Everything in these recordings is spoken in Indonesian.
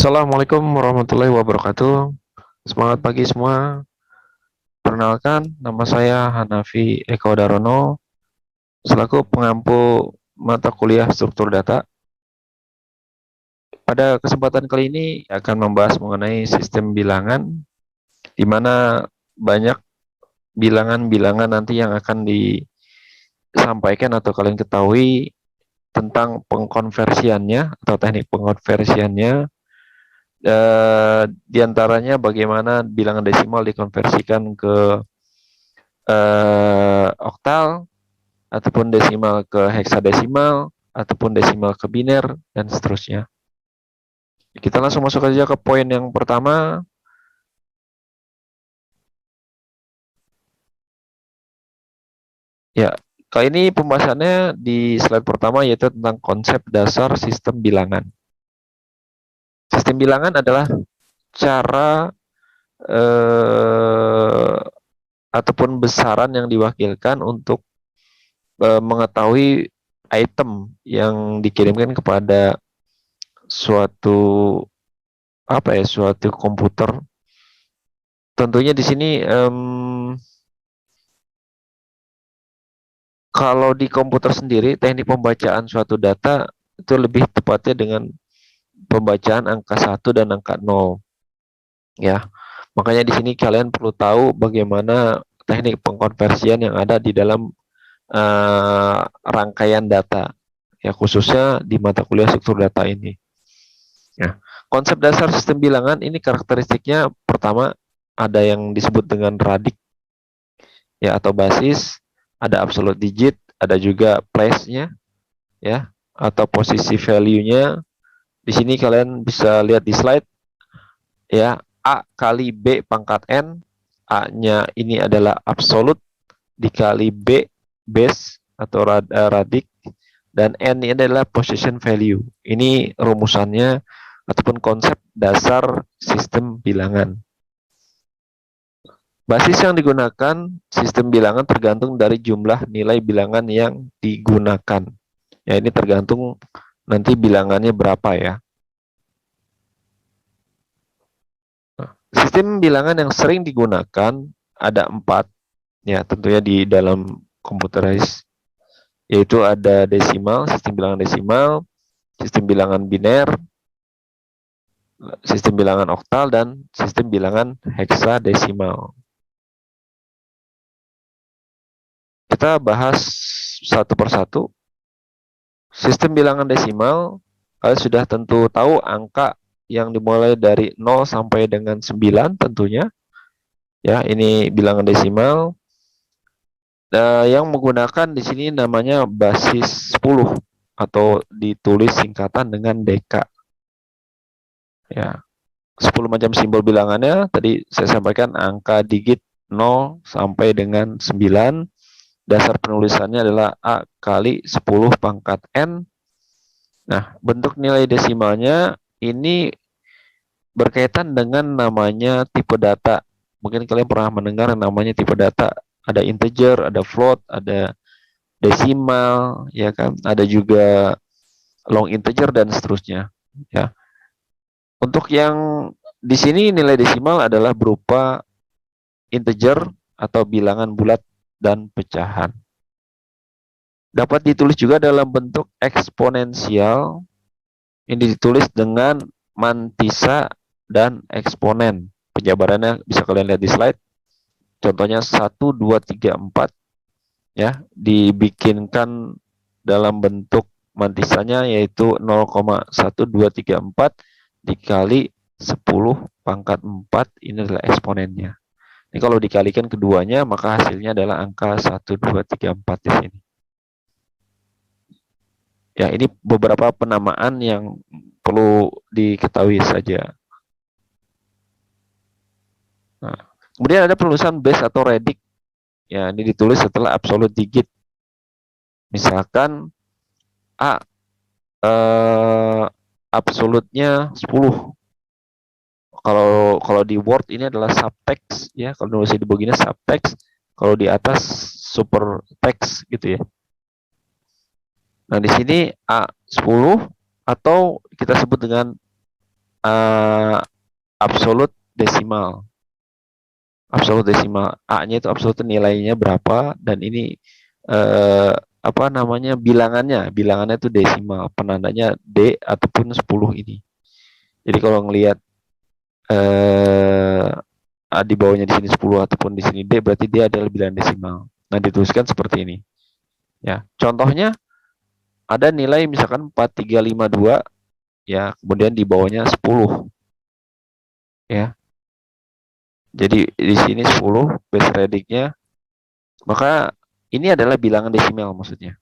Assalamualaikum warahmatullahi wabarakatuh. Semangat pagi semua. Perkenalkan, nama saya Hanafi Eko Darono, selaku pengampu mata kuliah struktur data. Pada kesempatan kali ini akan membahas mengenai sistem bilangan, di mana banyak bilangan-bilangan nanti yang akan disampaikan atau kalian ketahui tentang pengkonversiannya atau teknik pengkonversiannya. Di antaranya bagaimana bilangan desimal dikonversikan ke oktal, ataupun desimal ke heksadesimal, ataupun desimal ke biner, dan seterusnya. Kita langsung masuk aja ke poin yang pertama. Ya, kali ini pembahasannya di slide pertama yaitu tentang konsep dasar sistem bilangan. Sistem bilangan adalah cara ataupun besaran yang diwakilkan untuk mengetahui item yang dikirimkan kepada suatu suatu komputer. Tentunya di sini kalau di komputer sendiri teknik pembacaan suatu data itu lebih tepatnya dengan pembacaan angka 1 dan angka 0 ya. Makanya di sini kalian perlu tahu bagaimana teknik pengkonversian yang ada di dalam rangkaian data ya, khususnya di mata kuliah struktur data ini. Ya, konsep dasar sistem bilangan ini karakteristiknya pertama ada yang disebut dengan radik ya atau basis, ada absolute digit, ada juga place-nya ya atau posisi value-nya. Di sini kalian bisa lihat di slide ya, A kali B pangkat N, A-nya ini adalah absolute dikali B base atau radik, dan N ini adalah position value. Ini rumusannya ataupun konsep dasar sistem bilangan. Basis yang digunakan sistem bilangan tergantung dari jumlah nilai bilangan yang digunakan. Ya, ini tergantung nanti bilangannya berapa ya. Sistem bilangan yang sering digunakan ada 4 ya, tentunya di dalam computerized, yaitu ada desimal, sistem bilangan desimal, sistem bilangan biner, sistem bilangan oktal, dan sistem bilangan heksadesimal. Kita bahas satu persatu. Sistem bilangan desimal, kalian sudah tentu tahu angka yang dimulai dari 0 sampai dengan 9 tentunya. Ya, ini bilangan desimal. Yang menggunakan di sini namanya basis 10 atau ditulis singkatan dengan DK. Ya, 10 macam simbol bilangannya tadi saya sampaikan, angka digit 0 sampai dengan 9. Dasar penulisannya adalah A kali 10 pangkat N. Nah, bentuk nilai desimalnya ini berkaitan dengan namanya tipe data. Mungkin kalian pernah mendengar namanya tipe data. Ada integer, ada float, ada desimal, ya kan? Ada juga long integer dan seterusnya, ya. Untuk yang di sini nilai desimal adalah berupa integer atau bilangan bulat dan pecahan. Dapat ditulis juga dalam bentuk eksponensial. Ini ditulis dengan mantisa dan eksponen. Penjabarannya bisa kalian lihat di slide. Contohnya 1, 2, 3, 4 ya, dibikinkan dalam bentuk mantisanya yaitu 0,1234 dikali 10 pangkat 4, ini adalah eksponennya. Ini kalau dikalikan keduanya maka hasilnya adalah angka 1, 2, 3, 4 di sini. Ya, ini beberapa penamaan yang perlu diketahui saja. Nah, kemudian ada penulisan base atau radik. Ya, ini ditulis setelah absolute digit. Misalkan A absolutnya 10. Kalau di Word ini adalah subtext ya, kalau nulisnya di begini subtext, kalau di atas super text gitu ya. Nah, di sini A 10 atau kita sebut dengan absolute desimal. Absolut desimal, A-nya itu absolut nilainya berapa, dan ini apa namanya, bilangannya itu desimal, penandanya D ataupun 10 ini. Jadi kalau ngelihat di bawahnya di sini 10 ataupun di sini D, berarti dia adalah bilangan desimal. Nah, dituliskan seperti ini. Ya, contohnya ada nilai misalkan 4352, ya, kemudian di bawahnya 10, ya. Jadi di sini 10 base radix-nya, maka ini adalah bilangan desimal maksudnya.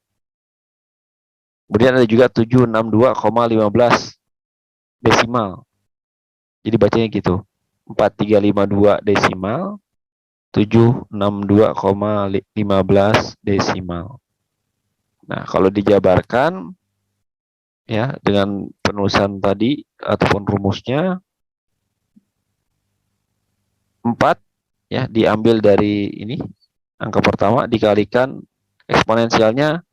Kemudian ada juga 762,15 desimal. Jadi bacanya gitu. 4352 desimal, 762,15 desimal. Nah, kalau dijabarkan ya dengan penulisan tadi ataupun rumusnya, 4 ya diambil dari ini angka pertama dikalikan eksponensialnya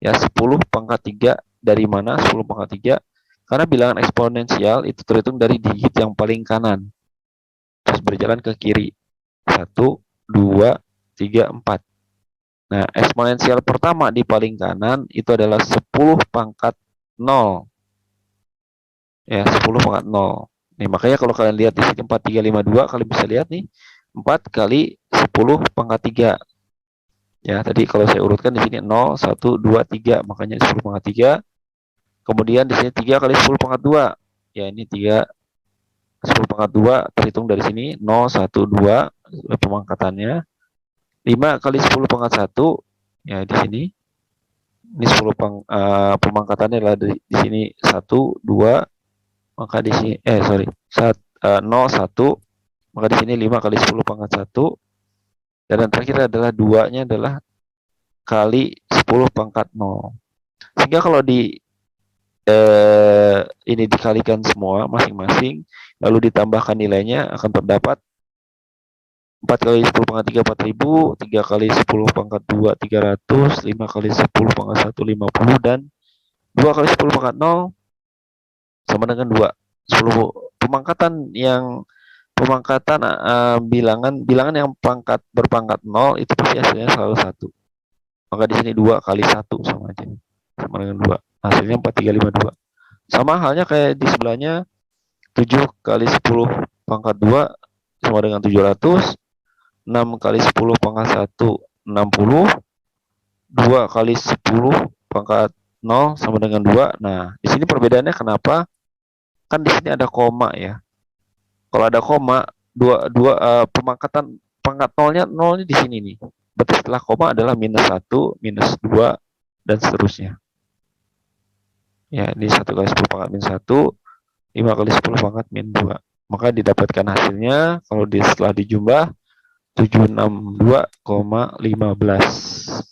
ya 10 pangkat 3. Dari mana 10 pangkat 3? Karena bilangan eksponensial itu terhitung dari digit yang paling kanan terus berjalan ke kiri. 1, 2, 3, 4. Nah, eksponensial pertama di paling kanan itu adalah 10 pangkat 0. Ya, 10 pangkat 0. Nih, makanya kalau kalian lihat di sini 4352, kalian bisa lihat nih 4 kali 10 pangkat 3. Ya, tadi kalau saya urutkan di sini 0, 1, 2, 3, makanya 10 pangkat 3. Kemudian di sini 3 kali 10 pangkat 2. Ya, ini 3 10 pangkat 2 terhitung dari sini 0, 1, 2 pemangkatannya. 5 kali 10 pangkat 1, ya di sini. Ini 10 pemangkatannya adalah di sini 1, 2, maka di sini 0, 1, maka di sini 5 kali 10 pangkat 1. Dan yang terakhir adalah 2-nya adalah kali 10 pangkat 0. Sehingga kalau ini dikalikan semua masing-masing, lalu ditambahkan nilainya, akan terdapat 4 kali 10 pangkat 3 4000, 3 kali 10 pangkat 2 300, 5 kali 10 pangkat 1 50, dan 2 kali 10 pangkat 0 sama dengan 2. 10 pemangkatan bilangan yang berpangkat 0 itu pasti hasilnya selalu 1. Maka di sini 2 kali 1 sama aja. Sama dengan 2. Hasilnya 4352. Sama halnya kayak di sebelahnya, 7 kali 10 pangkat 2 sama dengan 700. 6 kali 10 pangkat 1 60. 2 kali 10 pangkat 0 sama dengan 2. Nah, di sini perbedaannya kenapa? Kan di sini ada koma ya. Kalau ada koma, pemangkatan pangkat nolnya di sini nih. Berarti setelah koma adalah minus 1, minus 2, dan seterusnya. Ya, ini 1 kali 10 pangkat minus 1, 5 kali 10 pangkat min 2. Maka didapatkan hasilnya, kalau setelah dijumlah, 762,15.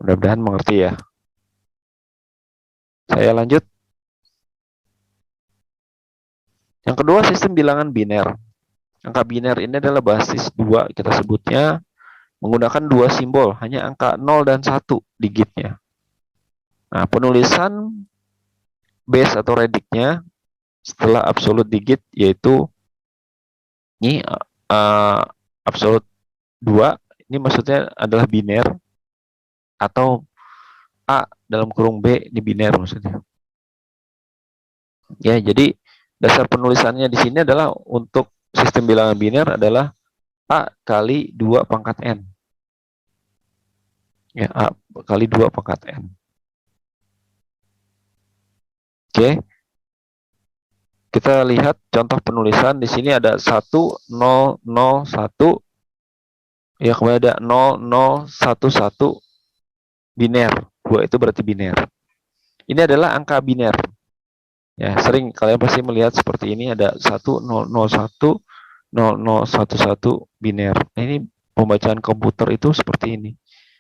Mudah-mudahan mengerti ya. Saya lanjut. Yang kedua, sistem bilangan biner. Angka biner ini adalah basis 2, kita sebutnya, menggunakan 2 simbol, hanya angka 0 dan 1 digitnya. Nah, penulisan base atau radix-nya setelah absolute digit, yaitu ini absolute 2, ini maksudnya adalah biner, atau A dalam kurung B, ini biner maksudnya. Ya, jadi dasar penulisannya di sini adalah untuk sistem bilangan biner adalah A kali 2 pangkat N. Ya, A kali 2 pangkat N. Oke. Kita lihat contoh penulisan. Di sini ada 1001. Ya, kemudian ada 0011 biner. 2 itu berarti biner. Ini adalah angka biner. Ya, sering kalian pasti melihat seperti ini, ada 1001, 0011 biner. Nah, ini pembacaan komputer itu seperti ini.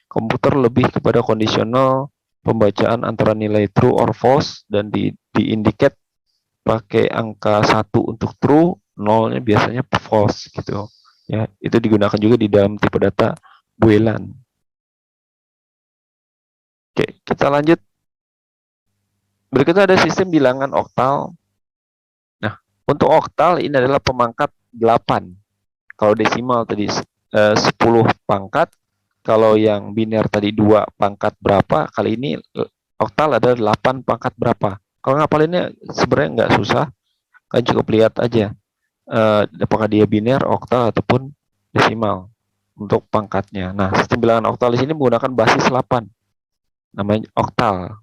Komputer lebih kepada kondisional, pembacaan antara nilai true or false, dan di-indicate pakai angka 1 untuk true, 0-nya biasanya false gitu. Ya, itu digunakan juga di dalam tipe data Boolean. Oke, kita lanjut. Berikutnya ada sistem bilangan oktal. Untuk oktal ini adalah pemangkat 8. Kalau desimal tadi 10 pangkat, kalau yang biner tadi 2 pangkat berapa, kali ini oktal ada 8 pangkat berapa. Kalau ngapalinnya sebenarnya nggak susah, kan cukup lihat aja apakah dia biner, oktal ataupun desimal untuk pangkatnya. Nah, sistem bilangan oktal di sini menggunakan basis 8, namanya oktal.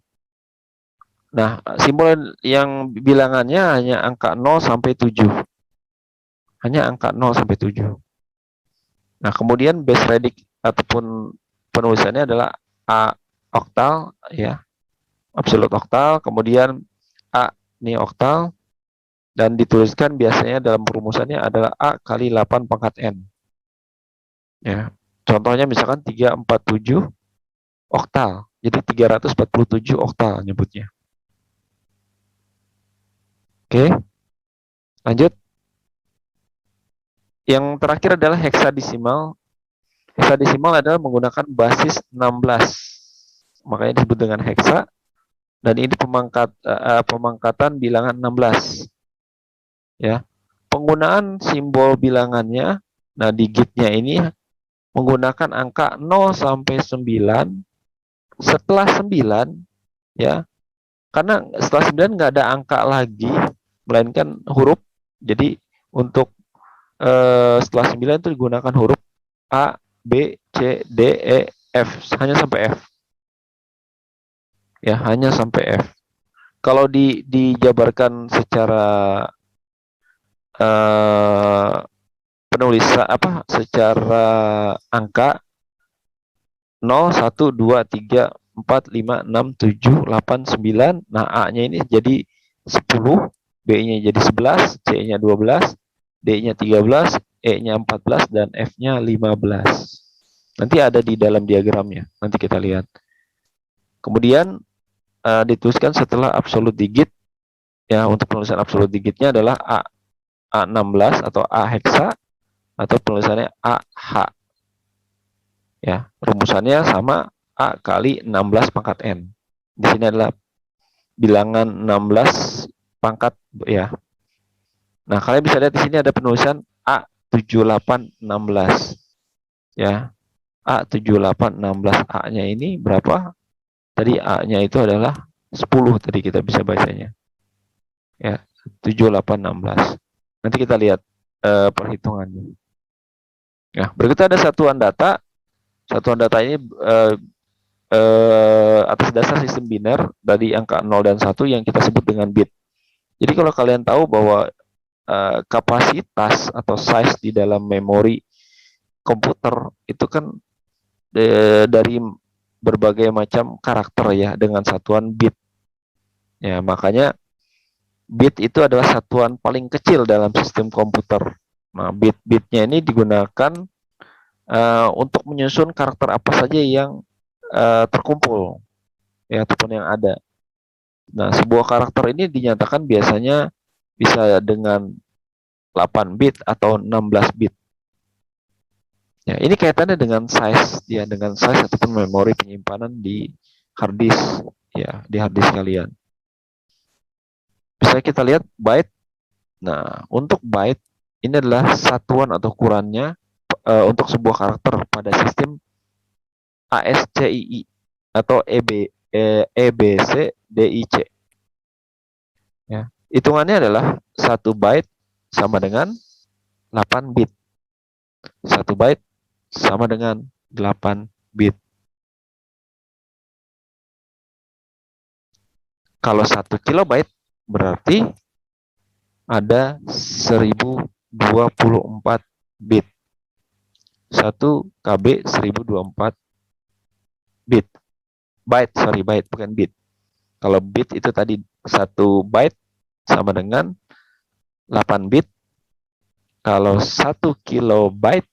Nah, simbol yang bilangannya hanya angka 0 sampai 7. Hanya angka 0 sampai 7. Nah, kemudian base radic ataupun penulisannya adalah A oktal ya, absolut oktal, kemudian A ini oktal, dan dituliskan biasanya dalam perumusannya adalah A kali 8 pangkat N. Ya. Contohnya misalkan 347 oktal. Jadi 347 oktal nyebutnya. Oke, lanjut. Yang terakhir adalah heksadesimal. Heksadesimal adalah menggunakan basis 16. Makanya disebut dengan heksa. Dan ini pemangkatan bilangan 16. Ya. Penggunaan simbol bilangannya, nah digitnya ini menggunakan angka 0 sampai 9. Setelah 9, ya, karena setelah 9 nggak ada angka lagi, melainkan huruf. Jadi untuk setelah 9 itu digunakan huruf A, B, C, D, E, F. Hanya sampai F. Ya, hanya sampai F. Kalau dijabarkan secara penulisan secara angka 0, 1, 2, 3, 4, 5, 6, 7, 8, 9. Nah, A-nya ini jadi 10, B-nya jadi 11, C-nya 12, D-nya 13, E-nya 14, dan F-nya 15. Nanti ada di dalam diagramnya. Nanti kita lihat. Kemudian dituliskan setelah absolute digit. Ya, untuk penulisan absolute digitnya adalah A16 atau A heksa, atau penulisannya AH. Ya, rumusannya sama A kali 16 pangkat N. Di sini adalah bilangan 16 pangkat ya. Nah, kalian bisa lihat di sini ada penulisan A7816. Ya. A7816, A-nya ini berapa? Tadi A-nya itu adalah 10 tadi kita bisa bacanya. Ya, 7816. Nanti kita lihat perhitungannya. Nah, berikutnya ada satuan data. Satuan data ini atas dasar sistem biner dari angka 0 dan 1 yang kita sebut dengan bit. Jadi kalau kalian tahu bahwa kapasitas atau size di dalam memori komputer itu kan dari berbagai macam karakter ya, dengan satuan bit. Ya, makanya bit itu adalah satuan paling kecil dalam sistem komputer. Nah, bit-bitnya ini digunakan untuk menyusun karakter apa saja yang terkumpul ya, ataupun yang ada. Nah, sebuah karakter ini dinyatakan biasanya bisa dengan 8 bit atau 16 bit. Ya, ini kaitannya dengan size ya, dengan size ataupun memori penyimpanan di hard disk ya, di hard disk kalian. Bisa kita lihat byte. Nah, untuk byte ini adalah satuan atau ukurannya untuk sebuah karakter pada sistem ASCII atau EBC DIC. Ya. Hitungannya adalah 1 byte sama dengan 8 bit. 1 byte sama dengan 8 bit. Kalau 1 kilobyte berarti ada 1024 bit. 1 KB 1024 bit. Byte bukan bit. Kalau bit itu tadi 1 byte sama dengan 8 bit. Kalau 1 kilobyte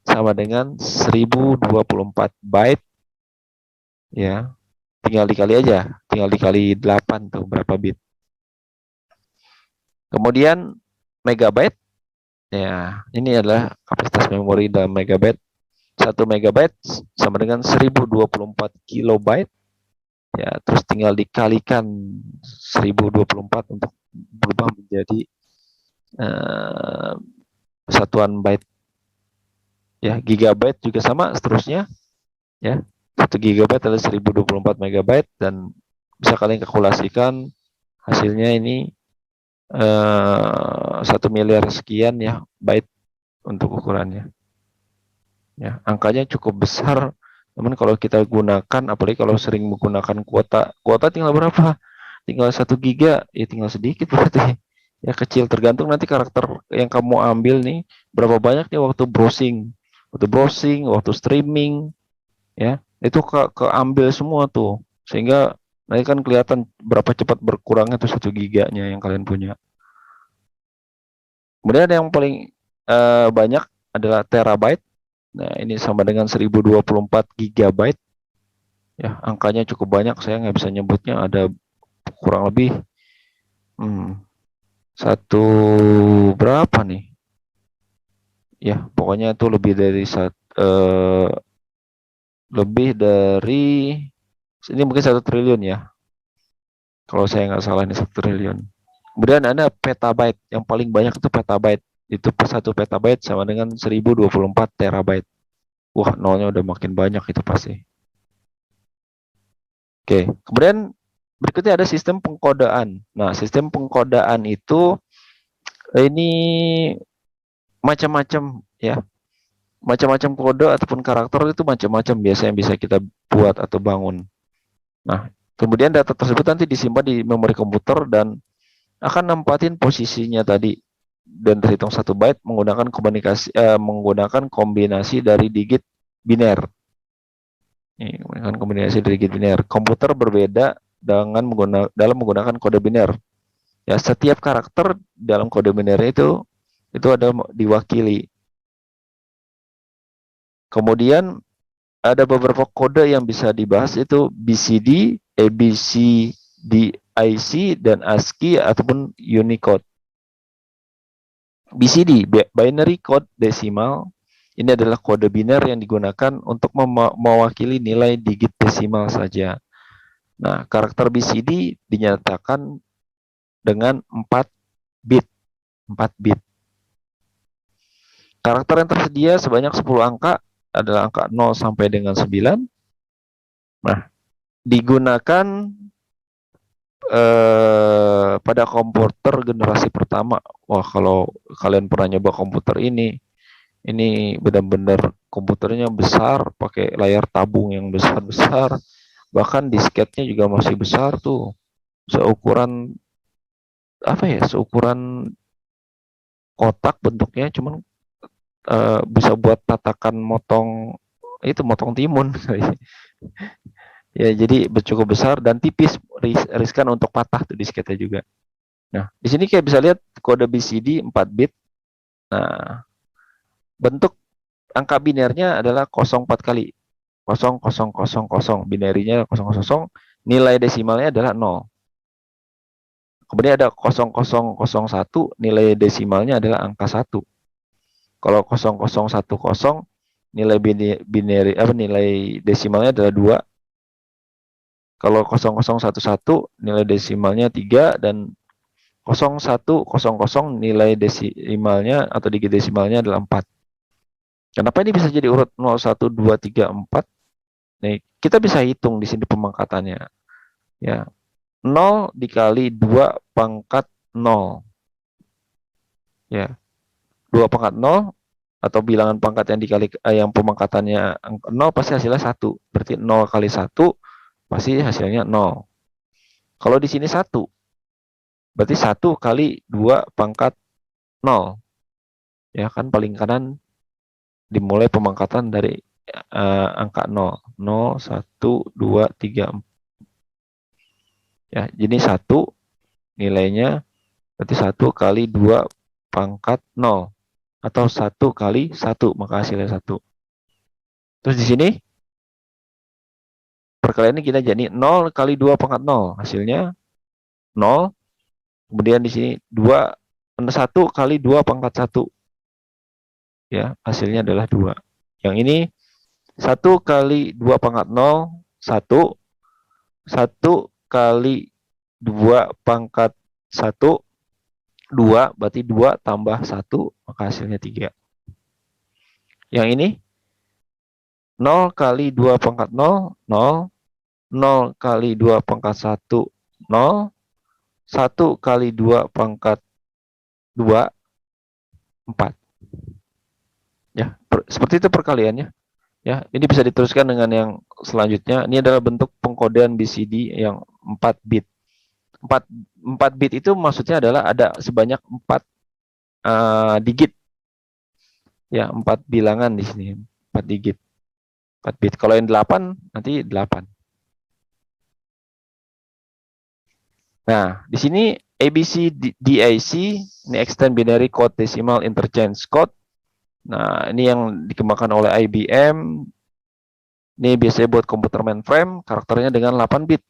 sama dengan 1024 byte. Ya, tinggal dikali aja. Tinggal dikali 8 tuh berapa bit. Kemudian megabyte. Ya, ini adalah kapasitas memori dalam megabyte. 1 megabyte sama dengan 1024 kilobyte. Ya, terus tinggal dikalikan 1024 untuk berubah menjadi uh, satuan byte. Ya, gigabyte juga sama seterusnya. Ya, 1 GB adalah 1024 megabyte dan bisa kalian kalkulasikan hasilnya ini 1 miliar sekian ya byte untuk ukurannya. Ya, angkanya cukup besar. Namun kalau kita gunakan, apalagi kalau sering menggunakan kuota tinggal berapa? Tinggal 1 giga, ya tinggal sedikit berarti. Ya kecil, tergantung nanti karakter yang kamu ambil nih, berapa banyak nih waktu streaming, ya itu keambil semua tuh, sehingga nanti kan kelihatan berapa cepat berkurangnya tuh 1 giganya yang kalian punya. Kemudian yang paling banyak adalah terabyte. Nah, ini sama dengan 1024 GB. Ya, angkanya cukup banyak. Saya nggak bisa nyebutnya. Ada kurang lebih satu berapa nih? Ya, pokoknya itu lebih dari ini mungkin 1 triliun ya. Kalau saya nggak salah ini 1 triliun. Kemudian ada petabyte. Yang paling banyak itu petabyte. Itu per 1 petabyte sama dengan 1024 terabyte. Wah, nolnya udah makin banyak itu pasti. Oke, kemudian berikutnya ada sistem pengkodaan. Nah, sistem pengkodaan itu ini macam-macam ya. Macam-macam kode ataupun karakter itu macam-macam biasanya bisa kita buat atau bangun. Nah, kemudian data tersebut nanti disimpan di memori komputer dan akan nempatin posisinya tadi dan terhitung 1 byte menggunakan kombinasi dari digit biner. Ini menggunakan kombinasi dari digit biner. Komputer berbeda dalam menggunakan kode biner. Ya, setiap karakter dalam kode biner itu ada diwakili. Kemudian ada beberapa kode yang bisa dibahas itu BCD, ABCD, IC, dan ASCII ataupun Unicode. BCD, Binary Code Decimal, ini adalah kode biner yang digunakan untuk mewakili nilai digit desimal saja. Nah, karakter BCD dinyatakan dengan 4 bit. 4 bit. Karakter yang tersedia sebanyak 10 angka adalah angka 0 sampai dengan 9. Nah, digunakan pada komputer generasi pertama. Wah, kalau kalian pernah nyoba komputer ini benar-benar komputernya besar, pakai layar tabung yang besar-besar. Bahkan disketnya juga masih besar tuh. Seukuran apa ya? Seukuran kotak bentuknya, cuman bisa buat tatakan motong timun. Ya, jadi cukup besar dan tipis, riskan untuk patah tuh disketnya juga. Nah, di sini kayak bisa lihat kode BCD 4 bit. Nah, bentuk angka binernya adalah 04 kali 0000, binarinya 00, nilai desimalnya adalah 0. Kemudian ada 0001, nilai desimalnya adalah angka 1. Kalau 0010, nilai desimalnya adalah 2. Kalau 0011, nilai desimalnya 3, dan 0100, nilai desimalnya atau digit desimalnya adalah 4. Kenapa ini bisa jadi urut 0, 1, 2, 3, 4? Nih, kita bisa hitung di sini pemangkatannya. Ya. 0 dikali 2 pangkat 0. Ya. 2 pangkat 0 atau bilangan pangkat yang pemangkatannya 0 pasti hasilnya 1. Berarti 0 kali 1 pasti hasilnya 0. Kalau di sini 1, berarti 1 kali 2 pangkat 0. Ya kan, paling kanan dimulai pemangkatan dari angka 0. 0, 1, 2, 3, 4. Ya, jadi 1 nilainya berarti 1 kali 2 pangkat 0. Atau 1 kali 1, maka hasilnya 1. Terus di sini perkalian ini kita jadi 0 kali 2 pangkat 0. Hasilnya 0. Kemudian di sini 1 kali 2 pangkat 1. Ya, hasilnya adalah 2. Yang ini 1 kali 2 pangkat 0, 1. 1 kali 2 pangkat 1, 2, berarti 2 tambah 1, maka hasilnya 3. Yang ini 0 kali 2 pangkat 0, 0. 0 kali 2 pangkat 1, 0. 1 kali 2 pangkat 2, 4. Ya, seperti itu perkaliannya. Ya, ini bisa diteruskan dengan yang selanjutnya. Ini adalah bentuk pengkodean BCD yang 4 bit. 4, 4 bit itu maksudnya adalah ada sebanyak 4 digit. Ya, 4 bilangan di sini. 4 digit. 4 bit. Kalau yang 8, nanti 8. Nah, di sini ABC DAC, ini Extended Binary Code Decimal Interchange Code. Nah, ini yang dikembangkan oleh IBM. Ini biasanya buat komputer mainframe, karakternya dengan 8 bit.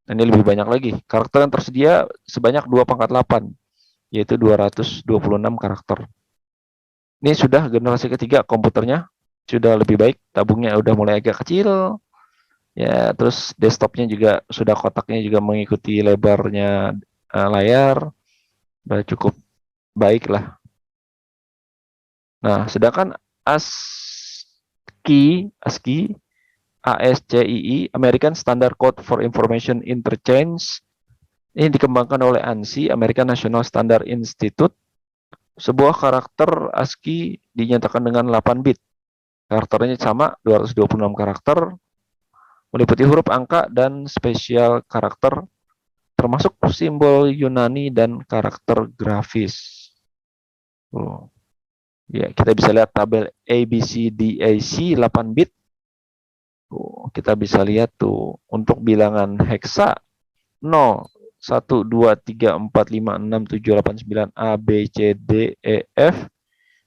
Nah, ini lebih banyak lagi. Karakter yang tersedia sebanyak 2 pangkat 8, yaitu 226 karakter. Ini sudah generasi ketiga komputernya, sudah lebih baik, tabungnya udah mulai agak kecil. Ya, terus desktopnya juga sudah kotaknya juga mengikuti lebarnya layar, udah cukup baik lah. Nah, sedangkan ASCII American Standard Code for Information Interchange, ini dikembangkan oleh ANSI, American National Standard Institute. Sebuah karakter ASCII dinyatakan dengan 8 bit. Karakternya sama, 226 karakter, meliputi huruf angka dan spesial karakter, termasuk simbol Yunani dan karakter grafis. Ya, kita bisa lihat tabel ABCDAC 8 bit. Kita bisa lihat tuh untuk bilangan heksa 0, 1, 2, 3, 4, 5, 6, 7, 8, 9, A, B, C, D, E, F,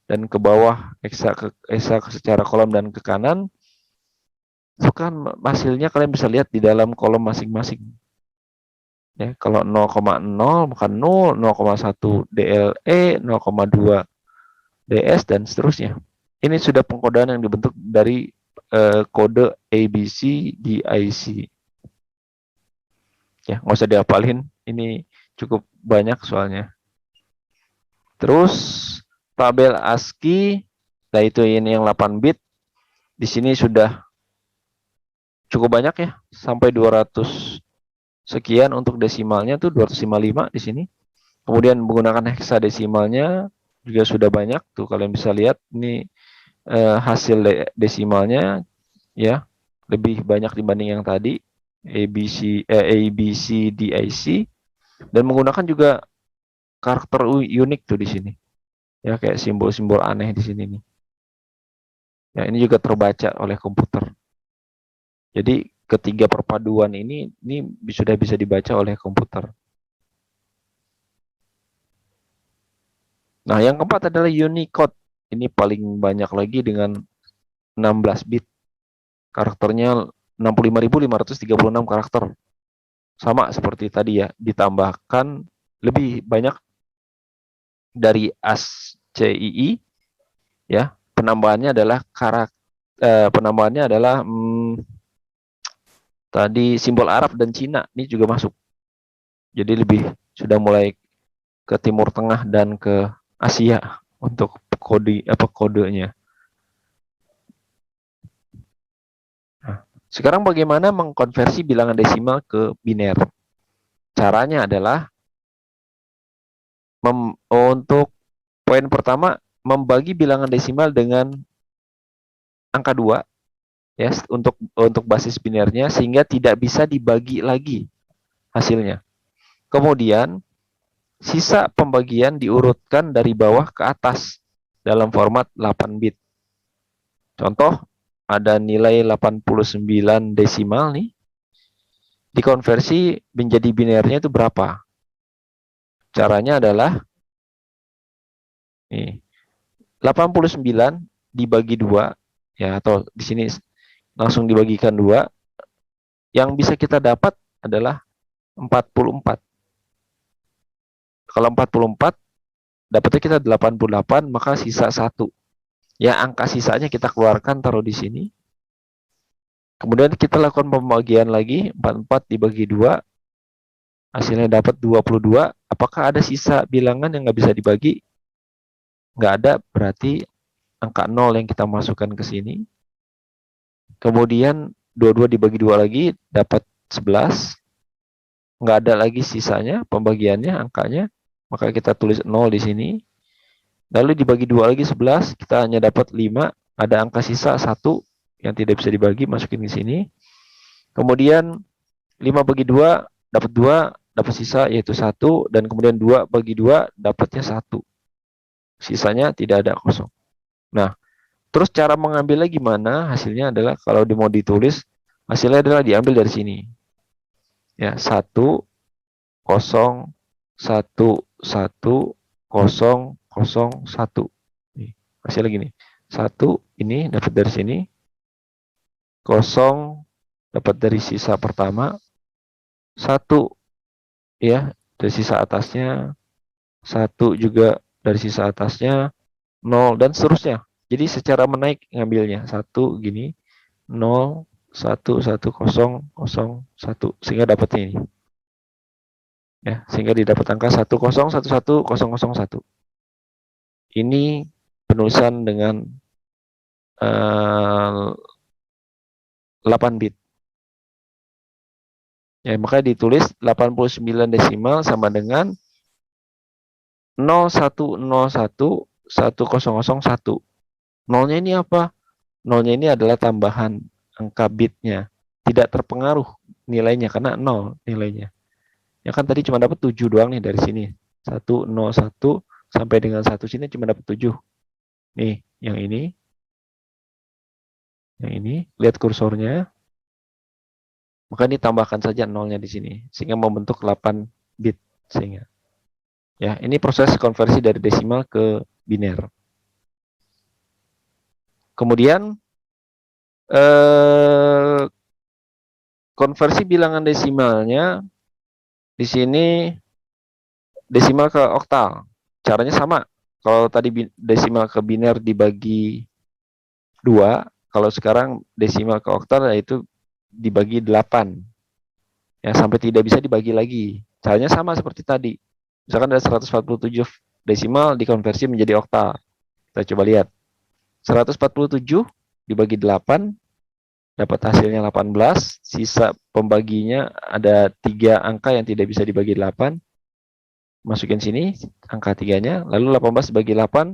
dan ke bawah heksa secara kolom dan ke kanan. Bukan hasilnya kalian bisa lihat di dalam kolom masing-masing. Ya, kalau 0,0 bukan 0, 0,1 DLE, 0,2 DS dan seterusnya. Ini sudah pengkodean yang dibentuk dari kode ABC DIC. Ya, nggak usah dihafalin, ini cukup banyak soalnya. Terus tabel ASCII, nah itu ini yang 8 bit. Di sini sudah cukup banyak ya, sampai 200 sekian untuk desimalnya tuh 255 di sini. Kemudian menggunakan heksadesimalnya juga sudah banyak tuh, kalian bisa lihat ini hasil desimalnya ya, lebih banyak dibanding yang tadi ABCDIC, dan menggunakan juga karakter unik tuh di sini. Ya, kayak simbol-simbol aneh di sini nih. Ya, ini juga terbaca oleh komputer. Jadi ketiga perpaduan ini sudah bisa dibaca oleh komputer. Nah, yang keempat adalah Unicode. Ini paling banyak lagi dengan 16 bit. Karakternya 65.536 karakter. Sama seperti tadi ya, ditambahkan lebih banyak dari ASCII ya. Penambahannya adalah tadi simbol Arab dan Cina ini juga masuk. Jadi lebih sudah mulai ke Timur Tengah dan ke Asia untuk kodenya. Nah, sekarang bagaimana mengkonversi bilangan desimal ke biner? Caranya adalah untuk poin pertama, membagi bilangan desimal dengan angka 2 ya, untuk basis binernya, sehingga tidak bisa dibagi lagi hasilnya. Kemudian sisa pembagian diurutkan dari bawah ke atas dalam format 8 bit. Contoh, ada nilai 89 desimal nih, dikonversi menjadi binernya itu berapa? Caranya adalah nih, 89 dibagi 2 ya, atau di sini langsung dibagikan 2. Yang bisa kita dapat adalah 44. Kalau 44 dapatnya kita 88, maka sisa 1. Ya, angka sisanya kita keluarkan, taruh di sini. Kemudian kita lakukan pembagian lagi, 44 dibagi 2, hasilnya dapat 22, Apakah ada sisa bilangan yang nggak bisa dibagi? Nggak ada, berarti angka 0 yang kita masukkan ke sini. Kemudian 22 dibagi 2 lagi, dapat 11. Nggak ada lagi sisanya, pembagiannya, angkanya. Maka kita tulis 0 di sini. Lalu dibagi 2 lagi 11, kita hanya dapat 5. Ada angka sisa 1 yang tidak bisa dibagi, masukin di sini. Kemudian 5 bagi 2, dapat 2, dapat sisa yaitu 1. Dan kemudian 2 bagi 2, dapatnya 1. Sisanya tidak ada, kosong. Nah, terus cara mengambilnya gimana? Hasilnya adalah kalau mau ditulis, hasilnya adalah diambil dari sini. Ya, 1, 0, 1, 1, 0, 0, 1. Nih, hasilnya gini. 1 ini dapat dari sini. 0 dapat dari sisa pertama. 1 ya, dari sisa atasnya. 1 juga dari sisa atasnya. 0 dan seterusnya. Jadi secara menaik ngambilnya. 1 gini. 0, 1, 1, 0, 0, 1. Sehingga dapatnya ini. Ya, sehingga didapat angka 1, 0, 1, 1, 0, 0, 1. Ini penulisan dengan 8 bit. Ya, maka ditulis 89 desimal sama dengan 0101 1001. Nolnya ini apa? Nolnya ini adalah tambahan angka bitnya. Tidak terpengaruh nilainya karena 0 nilainya. Ya kan tadi cuma dapat 7 doang nih dari sini. 101 sampai dengan 1 sini cuma dapat 7. Nih, yang ini. Yang ini, lihat kursornya. Maka ditambahkan saja nolnya di sini sehingga membentuk 8 bit sehingga. Ya, ini proses konversi dari desimal ke biner. Kemudian konversi bilangan desimalnya di sini desimal ke oktal. Caranya sama. Kalau tadi desimal ke biner dibagi 2, kalau sekarang desimal ke oktal yaitu dibagi 8. Ya, sampai tidak bisa dibagi lagi. Caranya sama seperti tadi. Misalkan ada 147 desimal dikonversi menjadi oktal. Kita coba lihat. 147 dibagi 8 dapat hasilnya 18. Sisa pembaginya ada 3 angka yang tidak bisa dibagi 8. Masukin sini angka 3-nya. Lalu 18 dibagi 8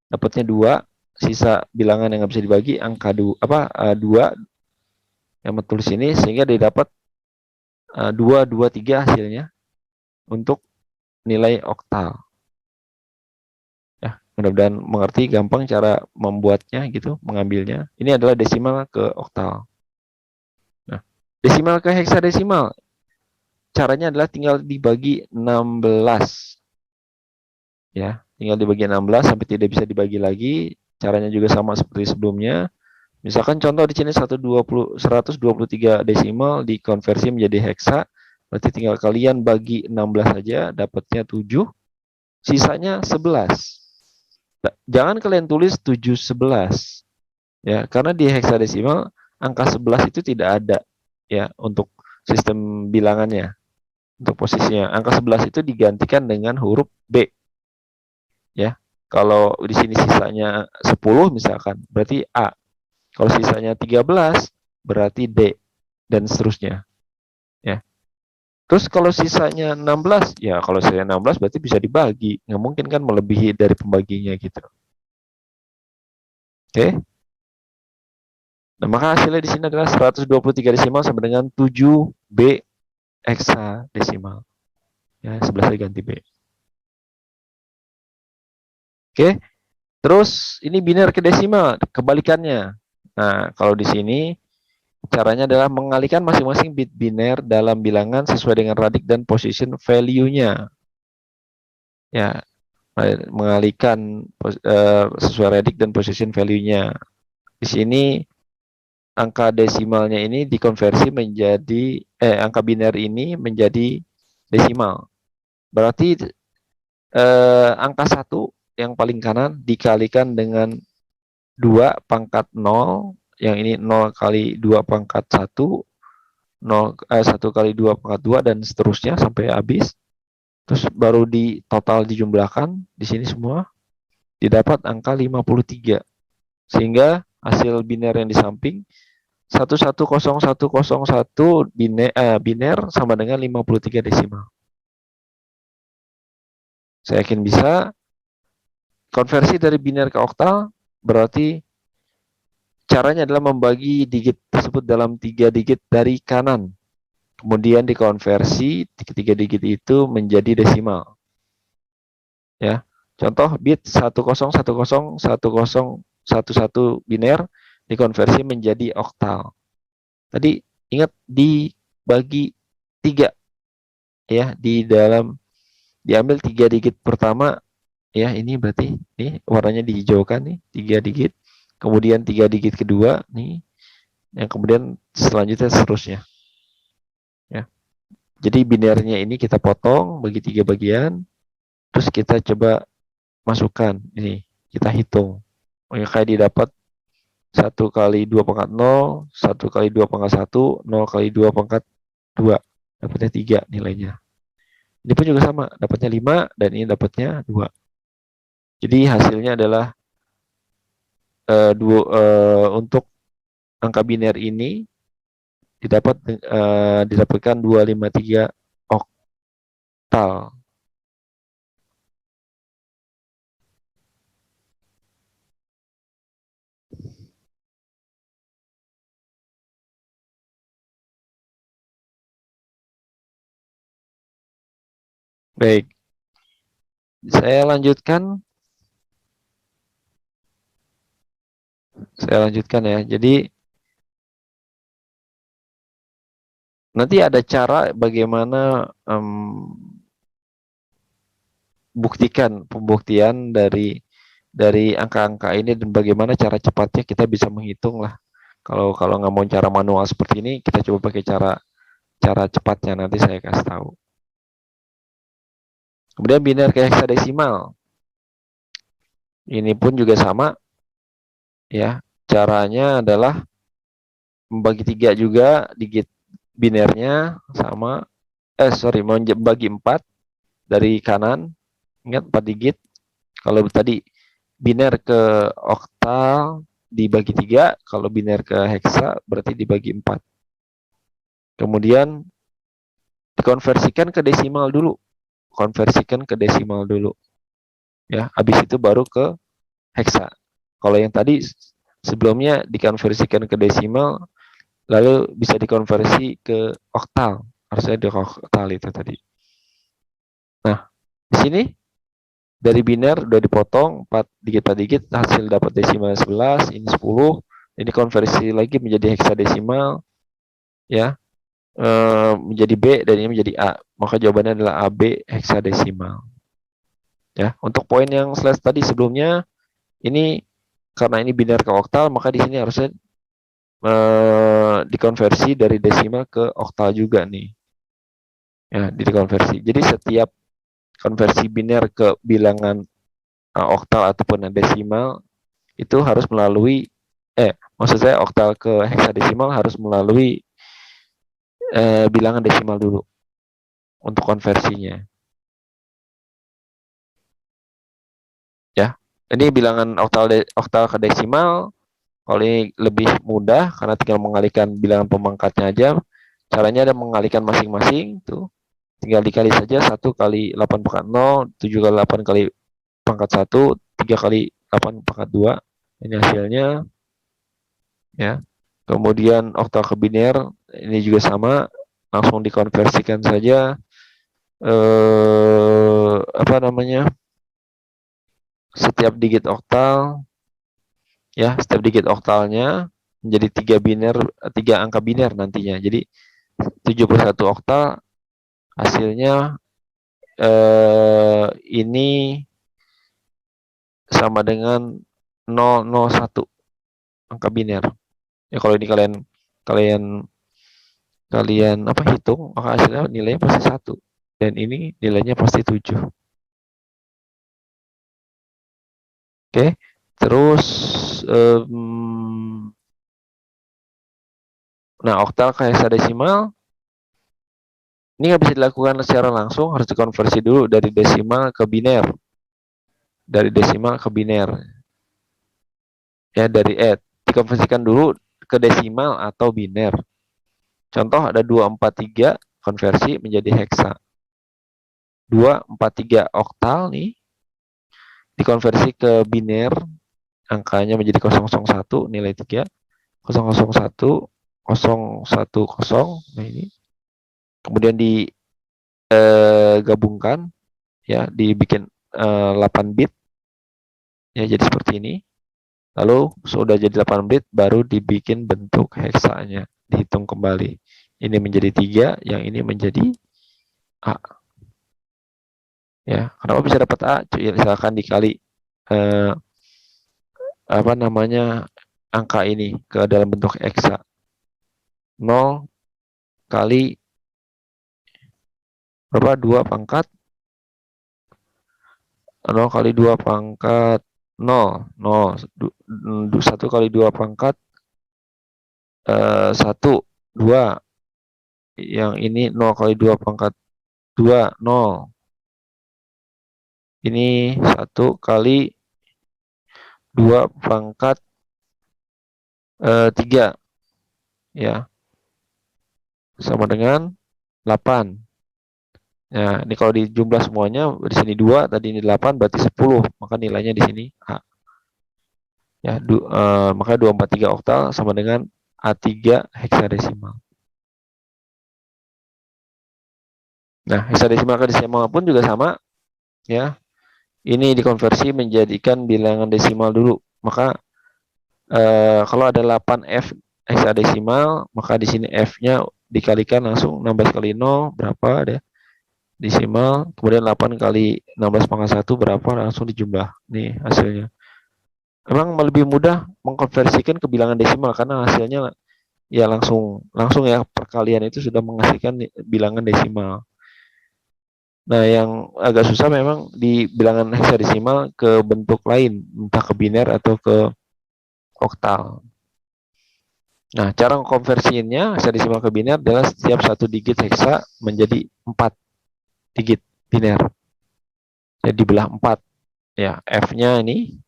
dapatnya 2. Sisa bilangan yang nggak bisa dibagi angka 2 yang tulis ini sehingga didapat 2, 2, 3 hasilnya untuk nilai oktal. Ya, mudah-mudahan mengerti, gampang cara membuatnya gitu, mengambilnya. Ini adalah desimal ke oktal. Nah, desimal ke heksadesimal. Caranya adalah tinggal dibagi 16. Ya, tinggal dibagi 16 sampai tidak bisa dibagi lagi. Caranya juga sama seperti sebelumnya. Misalkan contoh di sini 123 desimal dikonversi menjadi heksa. Berarti tinggal kalian bagi 16 saja, dapatnya 7. Sisanya 11. Jangan kalian tulis 711. Ya, karena di heksadesimal angka 11 itu tidak ada ya untuk sistem bilangannya. Untuk posisinya angka 11 itu digantikan dengan huruf B. Ya. Kalau di sini sisanya 10 misalkan, berarti A. Kalau sisanya 13 berarti D dan seterusnya. Ya. Terus kalau sisanya 16, ya kalau sisanya 16 berarti bisa dibagi. Nggak mungkin kan melebihi dari pembaginya gitu. Oke. Nah, maka hasilnya di sini adalah 123 desimal sama dengan 7B heksadesimal. Ya, 11 ganti B. Oke. Terus ini biner ke desimal, kebalikannya. Nah, kalau di sini caranya adalah mengalihkan masing-masing bit biner dalam bilangan sesuai dengan radix dan position value-nya. Ya, mengalihkan sesuai radix dan position value-nya. Di sini angka desimalnya ini dikonversi menjadi angka biner ini menjadi desimal. Berarti angka 1 yang paling kanan dikalikan dengan 2 pangkat 0, yang ini 0 kali 2 pangkat 1, 1 kali 2 pangkat 2, dan seterusnya sampai habis. terus baru di total dijumlahkan di sini semua, didapat angka 53. Sehingga hasil biner yang di samping 110101 biner sama dengan 53 desimal. Saya yakin bisa. Konversi dari biner ke oktal berarti caranya adalah membagi digit tersebut dalam 3 digit dari kanan. Kemudian dikonversi ketiga digit itu menjadi desimal. Ya. Contoh bit 10101011 biner dikonversi menjadi oktal. Tadi ingat dibagi 3 ya, di dalam diambil 3 digit pertama ya, ini berarti nih warnanya dihijaukan nih 3 digit. Kemudian 3 digit kedua nih, yang kemudian selanjutnya seterusnya ya. Jadi binernya ini kita potong bagi 3 bagian, terus kita coba masukkan ini, kita hitung. Maka didapat 1 kali 2 pangkat 0, 1 kali 2 pangkat 1, 0 kali 2 pangkat 2. Dapatnya 3 nilainya. Ini pun juga sama, dapatnya 5 dan ini dapatnya 2. Jadi hasilnya adalah untuk angka biner ini didapatkan 253 oktal. Baik, saya lanjutkan. Saya lanjutkan ya. Jadi nanti ada cara bagaimana pembuktian dari angka-angka ini dan bagaimana cara cepatnya kita bisa menghitung lah. Kalau kalau nggak mau cara manual seperti ini, kita coba pakai cara cara cepatnya, nanti saya kasih tahu. Kemudian biner ke heksadesimal. Ini pun juga sama ya. Caranya adalah membagi 3 juga digit binernya sama membagi 4 dari kanan. Ingat 4 digit. Kalau tadi biner ke oktal dibagi 3, kalau biner ke heksa berarti dibagi 4. Kemudian dikonversikan ke desimal dulu. Konversikan ke desimal dulu. Ya, habis itu baru ke heksa. Kalau yang tadi sebelumnya dikonversikan ke desimal, lalu bisa dikonversi ke oktal. Harusnya di oktal itu tadi. Nah, di sini dari biner udah dipotong 4 digit per digit, hasil dapat desimal 11, ini 10, ini konversi lagi menjadi heksadesimal ya, menjadi B dan ini menjadi A. Maka jawabannya adalah AB heksadesimal. Ya, untuk poin yang slash tadi sebelumnya, ini karena ini biner ke oktal, maka di sini harusnya dikonversi dari desimal ke oktal juga nih. Ya, dikonversi. Jadi setiap konversi biner ke bilangan oktal ataupun desimal itu harus melalui maksud saya oktal ke heksadesimal harus melalui bilangan desimal dulu untuk konversinya. Ya, ini bilangan oktal ke desimal. Kalau ini lebih mudah karena tinggal mengalihkan bilangan pemangkatnya aja. Caranya ada mengalihkan masing-masing tuh. Tinggal dikali saja 1 kali 8 pangkat 0, 7 kali 8 kali pangkat 1, 3 kali 8 pangkat 2. Ini hasilnya ya. Kemudian oktal ke biner ini juga sama, langsung dikonversikan saja apa namanya? Setiap digit oktal ya, setiap digit oktalnya menjadi 3 angka biner nantinya. Jadi 71 oktal hasilnya ini sama dengan 001 angka biner. Ya kalau ini kalian kalian kalian apa hitung, maka hasilnya nilainya pasti 1 dan ini nilainya pasti 7. Oke. Terus nah oktal ke heksadesimal Ini nggak bisa dilakukan secara langsung, harus dikonversi dulu dari desimal ke biner. Dari desimal ke biner. Ya, dikonversikan dulu ke desimal atau biner. Contoh ada 243 konversi menjadi heksa. 243 oktal nih dikonversi ke biner, angkanya menjadi 001 nilai 3, 001 010. Nah ini kemudian digabungkan ya, dibikin 8 bit ya, jadi seperti ini. Lalu sudah jadi 8 bit baru dibikin bentuk heksanya, dihitung kembali. Ini menjadi 3, yang ini menjadi A. Ya, kenapa bisa dapat A? Ya, misalkan dikali apa namanya, angka ini ke dalam bentuk heksa. 0 kali berapa? 2 pangkat 0 kali 2 pangkat 0, 1 kali 2 pangkat 1, 2. Yang ini 0 kali 2 pangkat 2, 0. Ini 1 kali 2 pangkat 3 ya, sama dengan 8. Ya, ini kalau dijumlah semuanya, di sini 2, tadi ini 8, berarti 10. Maka nilainya di sini A. Ya, maka 243 oktal sama dengan A3 heksadesimal. Nah, heksadesimal ke desimal pun juga sama ya. Ini dikonversi menjadikan bilangan desimal dulu. Maka kalau ada 8F heksadesimal, maka di sini F-nya dikalikan langsung 16 kali 0 berapa ada desimal, kemudian 8 kali 16 pangkat 1 berapa, langsung dijumlah. Nih hasilnya. Memang lebih mudah mengkonversikan ke bilangan desimal karena hasilnya ya langsung ya, perkalian itu sudah menghasilkan bilangan desimal. Nah, yang agak susah memang di bilangan heksadesimal ke bentuk lain, entah ke biner atau ke oktal. Nah, cara konversinya heksadesimal ke biner adalah setiap satu digit heksa menjadi 4 digit biner. Jadi dibelah 4. Ya, F-nya ini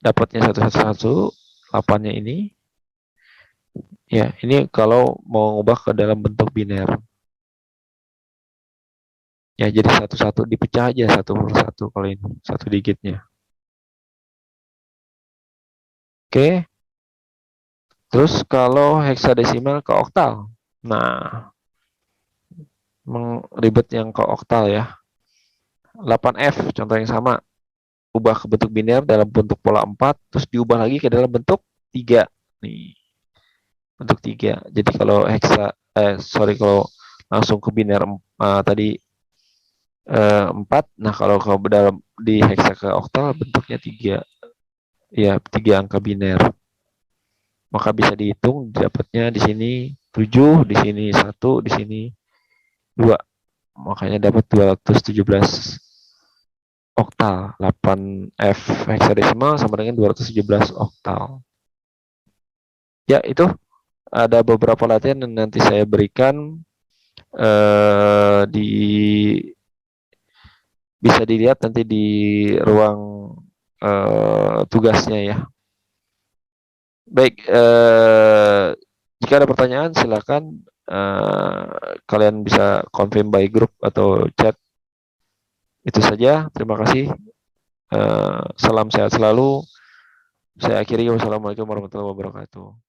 dapatnya 111, 8-nya ini. Ya, ini kalau mau ngubah ke dalam bentuk biner. Ya, jadi satu-satu dipecah aja satu persatu kalau ini, satu digitnya. Oke. Terus kalau heksadesimal ke oktal. Nah, ribet yang ke oktal ya. 8F contoh yang sama. Ubah ke bentuk biner dalam bentuk pola 4, terus diubah lagi ke dalam bentuk 3. Nih, bentuk 3. Jadi kalau kalau langsung ke biner tadi 4. Nah, kalau dalam di heksa ke oktal bentuknya 3. Ya, 3 angka biner. Maka bisa dihitung dapatnya di sini 7, di sini 1, di sini 2. Makanya dapat 217 oktal. 8F heksadesimal sama dengan 217 oktal. Ya, itu ada beberapa latihan yang nanti saya berikan bisa dilihat nanti di ruang tugasnya ya. Baik, jika ada pertanyaan silakan kalian bisa confirm by group atau chat. Itu saja, terima kasih. Salam sehat selalu. Saya akhiri, wassalamualaikum warahmatullahi wabarakatuh.